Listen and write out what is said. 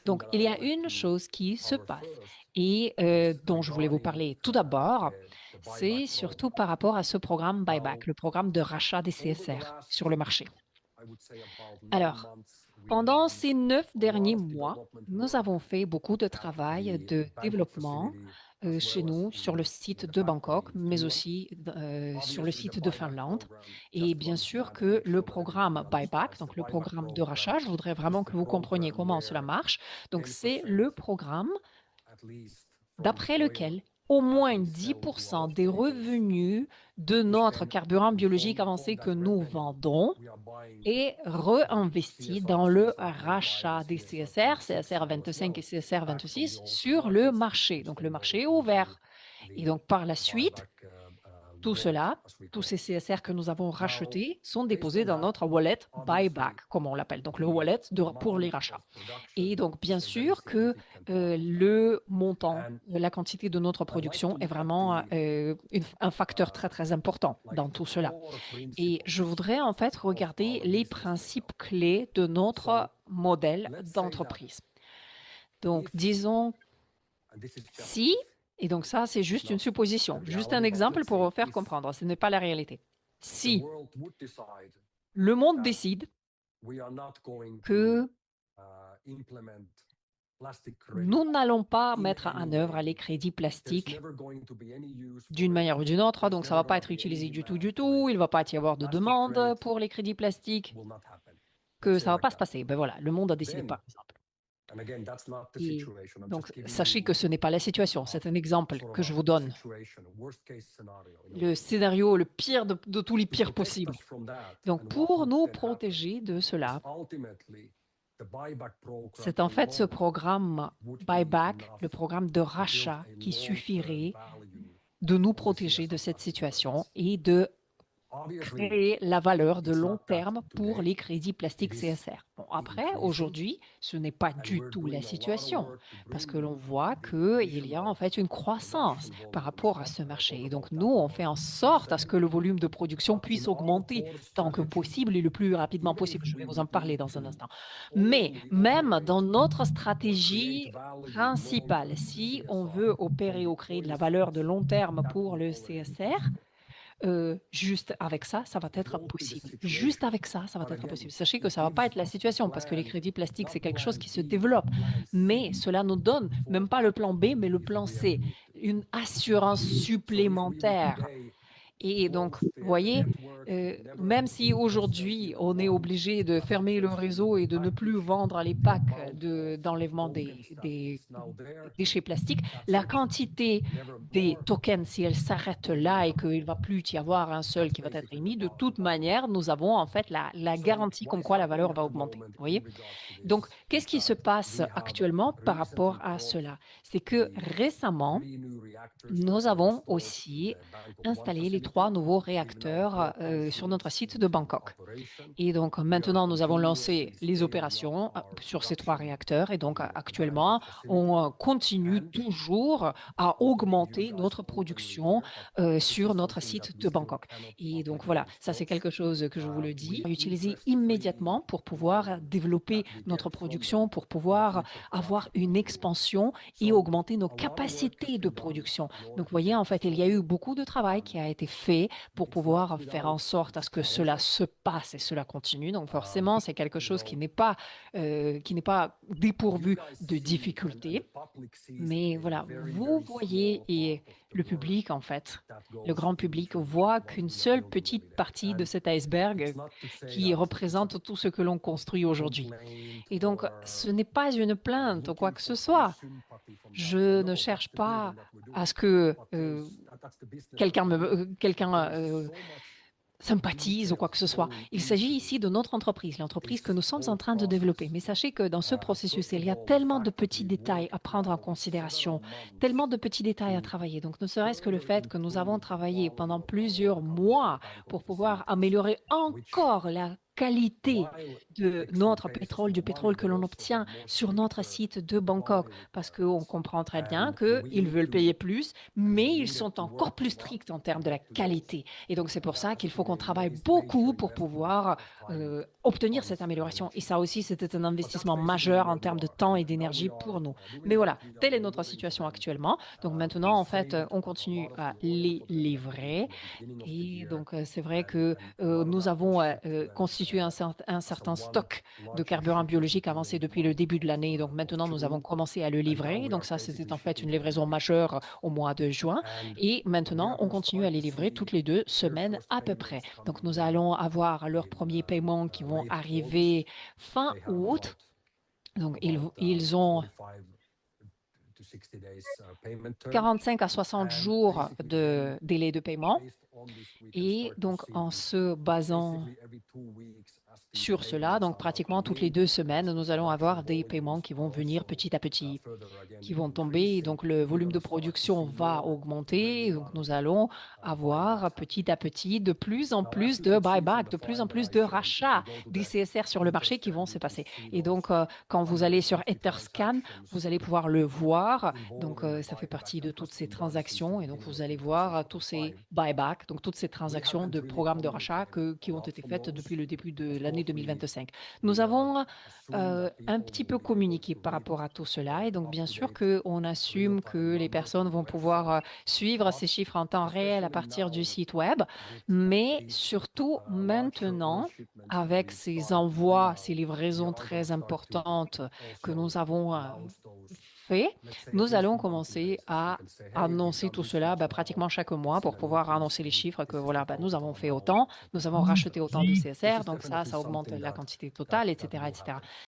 Donc, il y a une chose qui se passe et dont je voulais vous parler tout d'abord, c'est surtout par rapport à ce programme buyback, le programme de rachat des CSR sur le marché. Alors, pendant ces 9 derniers mois, nous avons fait beaucoup de travail de développement chez nous sur le site de Bangkok, mais aussi sur le site de Finlande. Et bien sûr que le programme buyback, donc le programme de rachat, je voudrais vraiment que vous compreniez comment cela marche. Donc, c'est le programme d'après lequel au moins 10% des revenus de notre carburant biologique avancé que nous vendons est réinvesti dans le rachat des CSR, CSR 25 et CSR 26 sur le marché. Donc le marché est ouvert. Et donc par la suite, tout cela, tous ces CSR que nous avons rachetés sont déposés dans notre wallet buyback, comme on l'appelle, donc le wallet pour les rachats. Et donc, bien sûr que le montant, la quantité de notre production est vraiment un facteur très, très important dans tout cela. Et je voudrais en fait regarder les principes clés de notre modèle d'entreprise. Donc, disons si, et donc ça, c'est juste une supposition, juste un exemple pour vous faire comprendre, ce n'est pas la réalité. Si le monde décide que nous n'allons pas mettre en œuvre les crédits plastiques d'une manière ou d'une autre, donc ça ne va pas être utilisé du tout, il ne va pas y avoir de demande pour les crédits plastiques, que ça ne va pas se passer. Ben voilà, le monde a décidé par exemple. Et donc, sachez que ce n'est pas la situation, c'est un exemple que je vous donne. Le scénario le pire de tous les pires possibles. Donc, pour nous protéger de cela, c'est en fait ce programme buyback, le programme de rachat qui suffirait de nous protéger de cette situation et de créer la valeur de long terme pour les crédits plastiques CSR. Bon, après, aujourd'hui, ce n'est pas du tout la situation parce que l'on voit qu'il y a en fait une croissance par rapport à ce marché. Et donc, nous, on fait en sorte à ce que le volume de production puisse augmenter tant que possible et le plus rapidement possible. Je vais vous en parler dans un instant. Mais même dans notre stratégie principale, si on veut opérer ou créer de la valeur de long terme pour le CSR, juste avec ça, ça va être possible. Juste avec ça, ça va être possible. Sachez que ça va pas être la situation parce que les crédits plastiques, c'est quelque chose qui se développe. Mais cela nous donne, même pas le plan B, mais le plan C, une assurance supplémentaire. Et donc, vous voyez, même si aujourd'hui, on est obligé de fermer le réseau et de ne plus vendre les packs d'enlèvement des déchets plastiques, la quantité des tokens, si elle s'arrête là et qu'il ne va plus y avoir un seul qui va être émis, de toute manière, nous avons en fait la garantie comme quoi la valeur va augmenter. Vous voyez? Donc, qu'est-ce qui se passe actuellement par rapport à cela? C'est que récemment, nous avons aussi installé les 3 nouveaux réacteurs sur notre site de Bangkok. Et donc maintenant, nous avons lancé les opérations sur ces 3 réacteurs et donc actuellement, on continue toujours à augmenter notre production sur notre site de Bangkok. Et donc voilà, ça c'est quelque chose que je vous le dis, utiliser immédiatement pour pouvoir développer notre production, pour pouvoir avoir une expansion et augmenter nos capacités de production. Donc vous voyez, en fait, il y a eu beaucoup de travail qui a été fait pour pouvoir faire en sorte à ce que cela se passe et cela continue. Donc forcément, c'est quelque chose qui n'est pas dépourvu de difficultés. Mais voilà, vous voyez, et le public, en fait, le grand public voit qu'une seule petite partie de cet iceberg qui représente tout ce que l'on construit aujourd'hui. Et donc, ce n'est pas une plainte ou quoi que ce soit. Je ne cherche pas à ce que quelqu'un sympathise ou quoi que ce soit. Il s'agit ici de notre entreprise, l'entreprise que nous sommes en train de développer. Mais sachez que dans ce processus, il y a tellement de petits détails à prendre en considération, tellement de petits détails à travailler. Donc, ne serait-ce que le fait que nous avons travaillé pendant plusieurs mois pour pouvoir améliorer encore la qualité de notre pétrole, du pétrole que l'on obtient sur notre site de Bangkok, parce qu'on comprend très bien qu'ils veulent payer plus, mais ils sont encore plus stricts en termes de la qualité. Et donc, c'est pour ça qu'il faut qu'on travaille beaucoup pour pouvoir obtenir cette amélioration. Et ça aussi, c'était un investissement majeur en termes de temps et d'énergie pour nous. Mais voilà, telle est notre situation actuellement. Donc maintenant, en fait, on continue à les livrer. Et donc, c'est vrai que nous avons constitué un certain stock de carburant biologique avancé depuis le début de l'année. Donc maintenant, nous avons commencé à le livrer. Donc ça, c'était en fait une livraison majeure au mois de juin. Et maintenant, on continue à les livrer toutes les 2 semaines à peu près. Donc nous allons avoir leurs premiers paiements qui vont arriver fin août. Donc ils ont 45 à 60 jours de délai de paiement. Et donc, en se basant sur cela, donc pratiquement toutes les 2 semaines, nous allons avoir des paiements qui vont venir petit à petit, qui vont tomber. Donc, le volume de production va augmenter. Donc, nous allons avoir petit à petit de plus en plus de buyback, de plus en plus de rachats des CSR sur le marché qui vont se passer. Et donc, quand vous allez sur Etherscan, vous allez pouvoir le voir. Donc, ça fait partie de toutes ces transactions. Et donc, vous allez voir tous ces buybacks, donc toutes ces transactions de programmes de rachat qui ont été faites depuis le début de l'année 2025. Nous avons un petit peu communiqué par rapport à tout cela. Et donc, bien sûr qu'on assume que les personnes vont pouvoir suivre ces chiffres en temps réel à partir du site web, mais surtout maintenant, avec ces envois, ces livraisons très importantes que nous avons fait, nous allons commencer à annoncer tout cela pratiquement chaque mois pour pouvoir annoncer les chiffres que voilà, nous avons fait autant, nous avons racheté autant de CSR, donc ça augmente la quantité totale, etc., etc.